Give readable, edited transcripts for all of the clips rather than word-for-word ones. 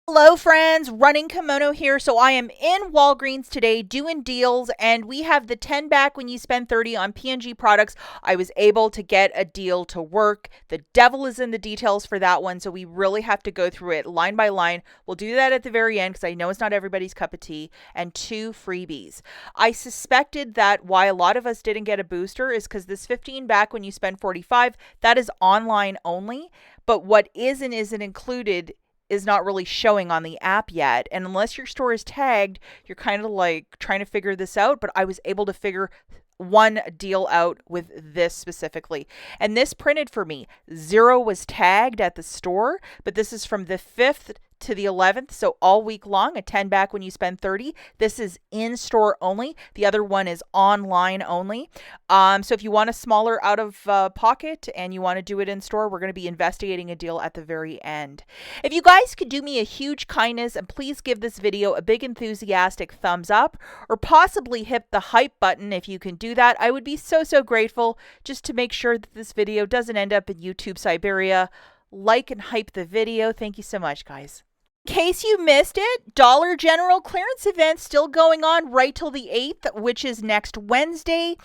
Hello friends, Running Kimono here. So I am in Walgreens today doing deals and we have the 10 back when you spend 30 on P&G products. I was able to get a deal to work. The devil is in the details for that one, so we really have to go through it line by line. We'll do that at the very end because I know it's not everybody's cup of tea. And 2 freebies. I suspected that why a lot of us didn't get a booster is because this 15 back when you spend 45, that is online only. But what is and isn't included is not really showing on the app yet. And unless your store is tagged, you're kind of like trying to figure this out. But I was able to figure one deal out with this specifically. And this printed for me. 0 was tagged at the store, but this is from the 5th to the 11th, so all week long, a 10 back when you spend 30. This is in store only. The other one is online only. So if you want a smaller out of pocket and you want to do it in store, we're going to be investigating a deal at the very end. If you guys could do me a huge kindness and please give this video a big enthusiastic thumbs up, or possibly hit the hype button if you can do that, I would be so grateful, just to make sure that this video doesn't end up in YouTube Siberia. Like and hype the video. Thank you so much, guys. In case you missed it, Dollar General clearance event still going on right till the 8th, which is next Wednesday.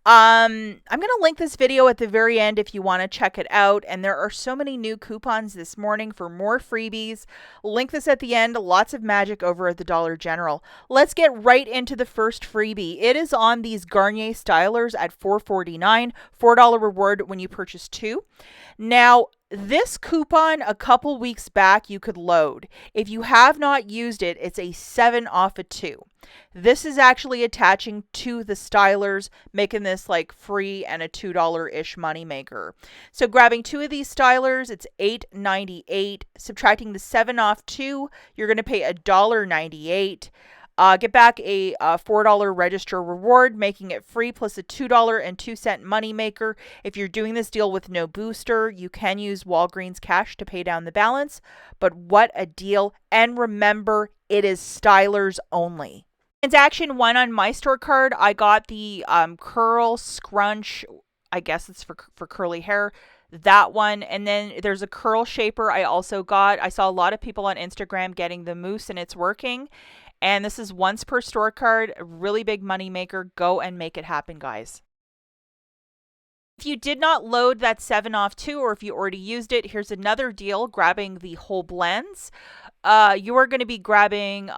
I'm going to link this video at the very end if you want to check it out. And there are so many new coupons this morning for more freebies. Link this at the end. Lots of magic over at the Dollar General. Let's get right into the first freebie. It is on these Garnier stylers at $4.49, $4 reward when you purchase 2. Now, this coupon a couple weeks back you could load. If you have not used it, it's a 7 off a 2. This is actually attaching to the stylers, making this like free and a $2-ish moneymaker. So grabbing 2 of these stylers, it's $8.98. Subtracting the 7 off 2, you're going to pay $1.98. Get back a $4 register reward, making it free, plus a $2.02 moneymaker. If you're doing this deal with no booster, you can use Walgreens cash to pay down the balance. But what a deal. And remember, it is stylers only. Transaction 1 on my store card, I got the curl scrunch. I guess it's for curly hair. That one. And then there's a curl shaper I also got. I saw a lot of people on Instagram getting the mousse and it's working. And this is once per store card, a really big money maker. Go and make it happen, guys. If you did not load that 7 off 2, or if you already used it, here's another deal, grabbing the whole blends. You are going to be grabbing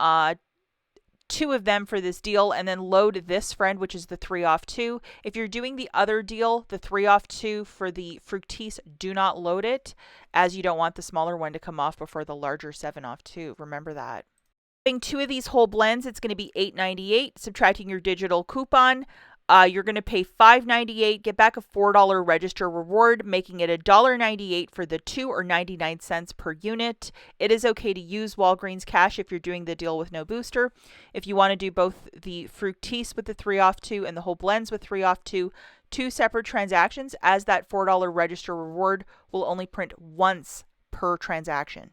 2 of them for this deal, and then load this friend, which is the 3 off 2. If you're doing the other deal, the 3 off 2 for the Fructis, do not load it, as you don't want the smaller one to come off before the larger 7 off 2. Remember that. 2 of these whole blends, it's going to be $8.98. Subtracting your digital coupon, you're going to pay $5.98. Get back a $4 register reward, making it $1.98 for the 2, or 99 cents per unit. It is okay to use Walgreens cash if you're doing the deal with no booster. If you want to do both the Fructis with the 3 off 2 and the whole blends with 3 off 2, 2 separate transactions, as that $4 register reward will only print once per transaction.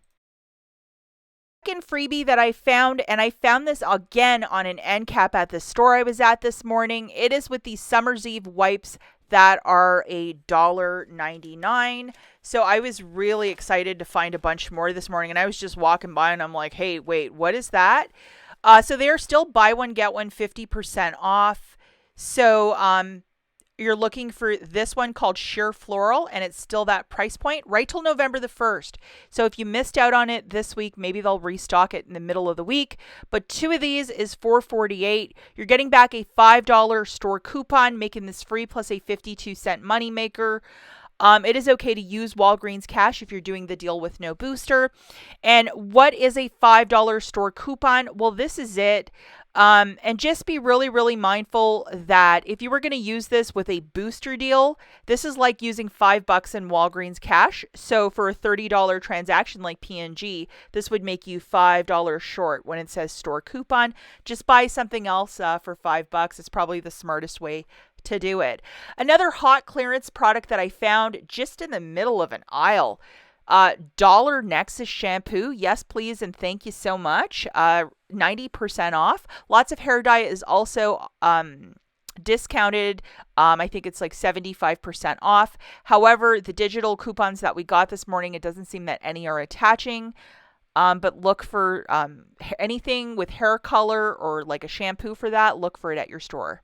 Second freebie that I found, and I found this again on an end cap at the store I was at this morning. It is with these Summer's Eve wipes that are $1.99. So I was really excited to find a bunch more this morning, and I was just walking by and I'm like, hey, wait, what is that? So they are still buy one, get one 50% off. So you're looking for this one called Sheer Floral, and it's still that price point right till November the 1st. So if you missed out on it this week, maybe they'll restock it in the middle of the week. But 2 of these is $4.48. You're getting back a $5 store coupon, making this free, plus a 52-cent moneymaker. It is okay to use Walgreens cash if you're doing the deal with no booster. And what is a $5 store coupon? Well, this is it. And just be really mindful that if you were going to use this with a booster deal, this is like using $5 in Walgreens cash. So for a $30 transaction like P&G, this would make you $5 short when it says store coupon. Just buy something else for $5. It's probably the smartest way to do it. Another hot clearance product that I found just in the middle of an aisle. Dollar Nexus shampoo. Yes, please, and thank you so much. 90% off. Lots of hair dye is also discounted. I think it's like 75% off. However, the digital coupons that we got this morning, it doesn't seem that any are attaching. But look for anything with hair color or like a shampoo for that, look for it at your store.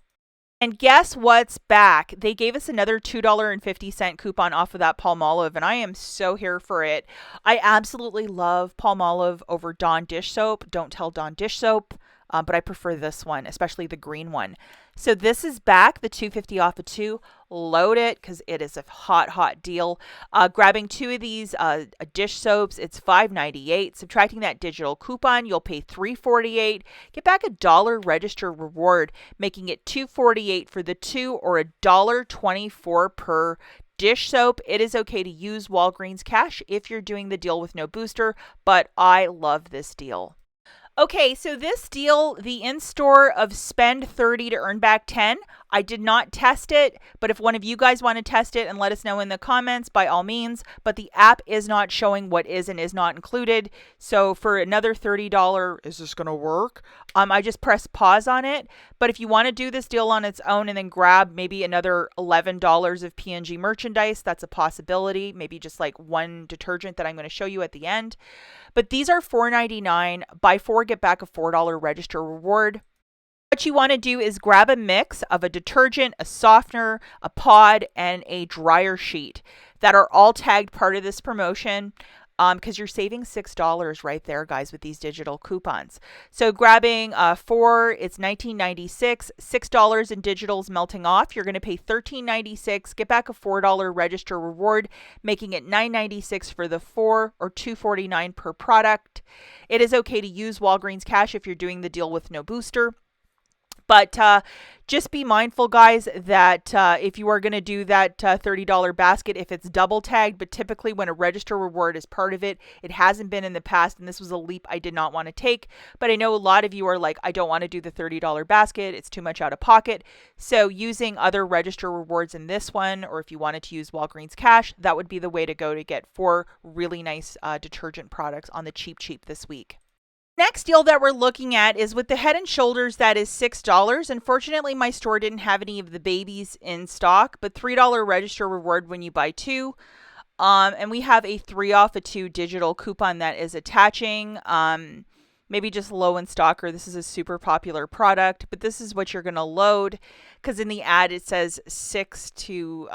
And guess what's back? They gave us another $2.50 coupon off of that Palmolive, and I am so here for it. I absolutely love Palmolive over Dawn dish soap. Don't tell Dawn dish soap, but I prefer this one, especially the green one. So this is back, the 250 off of 2. Load it because it is a hot, hot deal. Grabbing 2 of these dish soaps, it's $5.98. Subtracting that digital coupon, you'll pay $3.48. Get back $1 register reward, making it $2.48 for the 2 or $1.24 per dish soap. It is okay to use Walgreens cash if you're doing the deal with no booster, but I love this deal. Okay, so this deal, the in-store of spend 30 to earn back 10, I did not test it, but if one of you guys want to test it and let us know in the comments, by all means, but the app is not showing what is and is not included. So for another $30, is this going to work? I just press pause on it, but if you want to do this deal on its own and then grab maybe another $11 of P&G merchandise, that's a possibility, maybe just like one detergent that I'm going to show you at the end. But these are $4.99. Buy 4, get back a $4 register reward. What you want to do is grab a mix of a detergent, a softener, a pod, and a dryer sheet that are all tagged part of this promotion, because you're saving $6 right there, guys, with these digital coupons. So grabbing 4, it's $19.96, $6 in digitals melting off. You're going to pay $13.96, get back a $4 register reward, making it $9.96 for the 4 or $2.49 per product. It is okay to use Walgreens cash if you're doing the deal with no booster. But just be mindful, guys, that if you are going to do that $30 basket, if it's double tagged, but typically when a register reward is part of it, it hasn't been in the past, and this was a leap I did not want to take. But I know a lot of you are like, I don't want to do the $30 basket. It's too much out of pocket. So using other register rewards in this one, or if you wanted to use Walgreens cash, that would be the way to go to get 4 really nice detergent products on the cheap this week. Next deal that we're looking at is with the Head & Shoulders, that is $6. Unfortunately, my store didn't have any of the babies in stock, but $3 register reward when you buy 2. And we have a 3 off of 2 digital coupon that is attaching. Maybe just low in stock, or this is a super popular product, but this is what you're going to load, because in the ad it says 6 to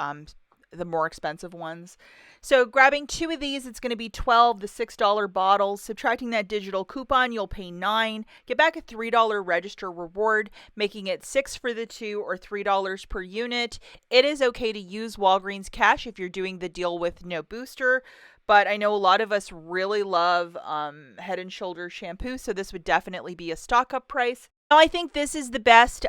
the more expensive ones. So grabbing 2 of these, it's going to be 12, the $6 bottles. Subtracting that digital coupon, you'll pay $9. Get back a $3 register reward, making it 6 for the 2 or $3 per unit. It is okay to use Walgreens cash if you're doing the deal with no booster, but I know a lot of us really love Head & Shoulders shampoo, so this would definitely be a stock up price. Now, I think this is the best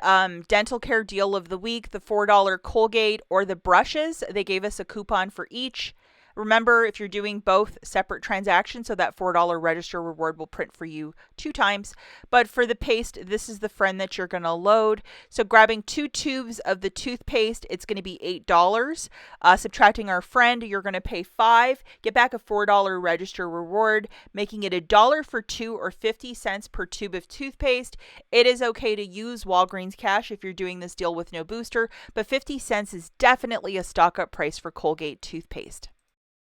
dental care deal of the week, the $4 Colgate or the brushes. They gave us a coupon for each. Remember, if you're doing both separate transactions, so that $4 register reward will print for you 2 times. But for the paste, this is the friend that you're going to load. So grabbing 2 tubes of the toothpaste, it's going to be $8. Subtracting our friend, you're going to pay $5. Get back a $4 register reward, making it $1 for 2 or 50 cents per tube of toothpaste. It is okay to use Walgreens cash if you're doing this deal with no booster, but 50 cents is definitely a stock up price for Colgate toothpaste.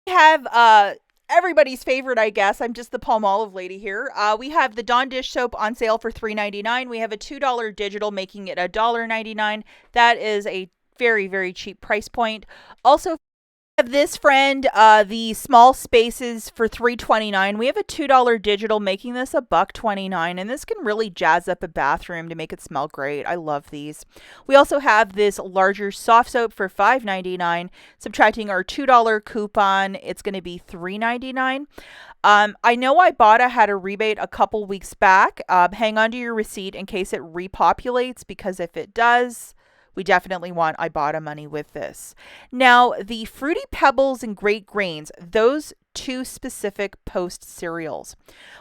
We have everybody's favorite, I guess. I'm just the Palmolive lady here. We have the Dawn dish soap on sale for $3.99. We have a $2 digital, making it $1.99. That is a very, very cheap price point. Also, we have this friend, the small spaces for $3.29. We have a $2 digital, making this $1.29, and this can really jazz up a bathroom to make it smell great. I love these. We also have this larger soft soap for $5.99. Subtracting our $2 coupon, it's going to be $3.99. I know IBOTTA had a rebate a couple weeks back. Hang on to your receipt in case it repopulates, because if it does, we definitely want IBOTTA money with this. Now, the Fruity Pebbles and Great Grains, those 2 specific Post cereals.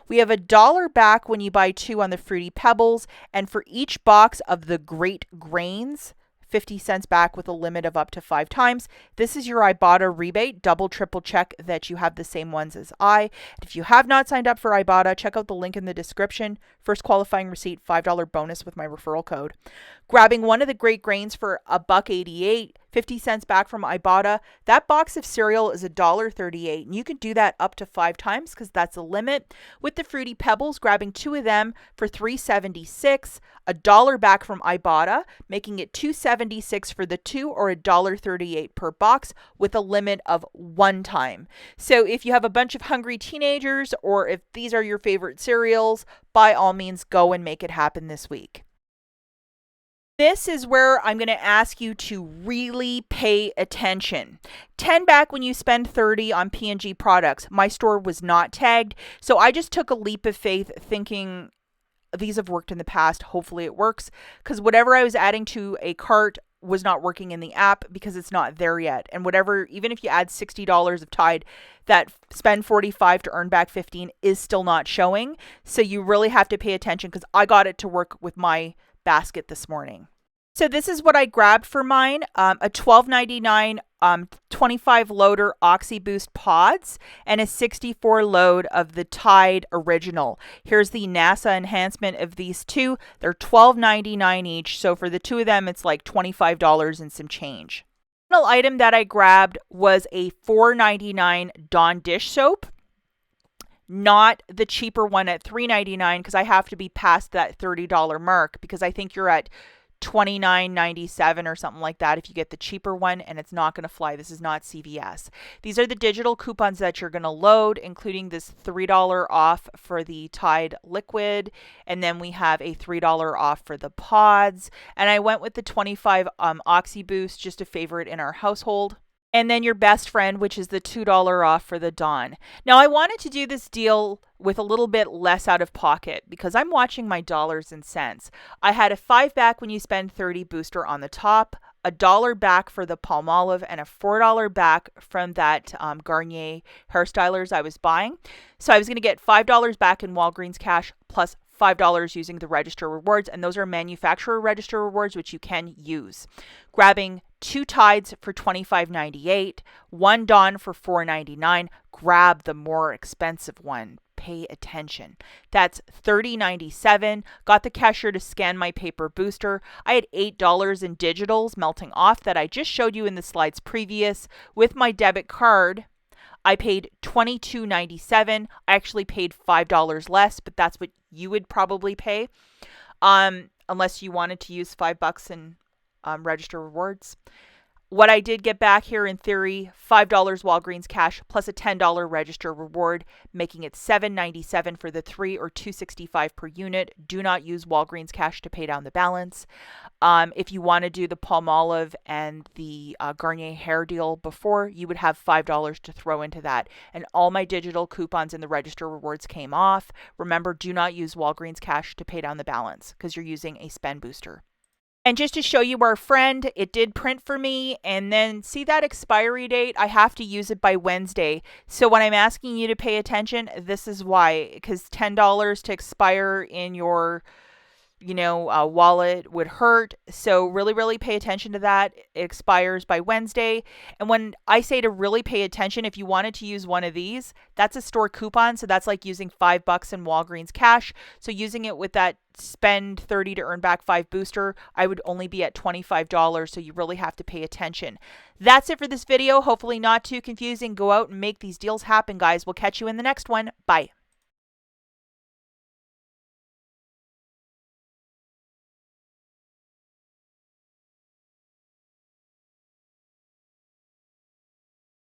We have $1 back when you buy 2 on the Fruity Pebbles, and for each box of the Great Grains, 50 cents back with a limit of up to 5 times. This is your IBOTTA rebate. Double, triple check that you have the same ones as I. If you have not signed up for IBOTTA, check out the link in the description. First qualifying receipt, $5 bonus with my referral code. Grabbing one of the Great Grains for $1.88, 50 cents back from IBOTTA. That box of cereal is $1.38, and you can do that up to 5 times because that's a limit. With the Fruity Pebbles, grabbing 2 of them for $3.76, $1 back from IBOTTA, making it $2.76 for the 2 or $1.38 per box with a limit of 1 time. So if you have a bunch of hungry teenagers or if these are your favorite cereals, by all means go and make it happen this week. This is where I'm going to ask you to really pay attention. 10 back when you spend 30 on P&G products. My store was not tagged, so I just took a leap of faith thinking these have worked in the past. Hopefully it works, because whatever I was adding to a cart was not working in the app because it's not there yet. And whatever, even if you add $60 of Tide, that spend 45 to earn back 15 is still not showing. So you really have to pay attention, because I got it to work with my basket this morning. So this is what I grabbed for mine, a $12.99 25 loader Oxy Boost pods and a 64 load of the Tide Original. Here's the NASA enhancement of these two. They're $12.99 each, so for the 2 of them it's like $25 and some change. The final item that I grabbed was a $4.99 Dawn dish soap. Not the cheaper one at $3.99, because I have to be past that $30 mark, because I think you're at $29.97 or something like that if you get the cheaper one, and it's not going to fly. This is not CVS. These are the digital coupons that you're going to load, including this $3 off for the Tide liquid, and then we have a $3 off for the pods, and I went with the 25 Oxy Boost, just a favorite in our household. And then your best friend, which is the $2 off for the Dawn. Now, I wanted to do this deal with a little bit less out of pocket because I'm watching my dollars and cents. I had a 5 back when you spend 30 booster on the top, $1 back for the Palmolive, and a $4 back from that Garnier hairstylers I was buying. So I was going to get $5 back in Walgreens cash plus $5 using the register rewards, and those are manufacturer register rewards, which you can use. Grabbing 2 Tides for $25.98, 1 Dawn for $4.99. Grab the more expensive one. Pay attention. That's $30.97. Got the cashier to scan my paper booster. I had $8 in digitals melting off that I just showed you in the slides previous. With my debit card, I paid $22.97. I actually paid $5 less, but that's what you would probably pay, unless you wanted to use $5 in register rewards. What I did get back here in theory, $5 Walgreens cash plus a $10 register reward, making it $7.97 for the 3 or $2.65 per unit. Do not use Walgreens cash to pay down the balance. If you want to do the Palmolive and the Garnier hair deal before, you would have $5 to throw into that. And all my digital coupons in the register rewards came off. Remember, do not use Walgreens cash to pay down the balance because you're using a spend booster. And just to show you our friend, it did print for me, and then see that expiry date? I have to use it by Wednesday. So when I'm asking you to pay attention, this is why, because $10 to expire in your wallet would hurt. So really pay attention to that. It expires by Wednesday. And when I say to really pay attention, if you wanted to use one of these, that's a store coupon. So that's like using $5 in Walgreens cash. So using it with that spend 30 to earn back 5 booster, I would only be at $25. So you really have to pay attention. That's it for this video. Hopefully not too confusing. Go out and make these deals happen, guys. We'll catch you in the next one. Bye.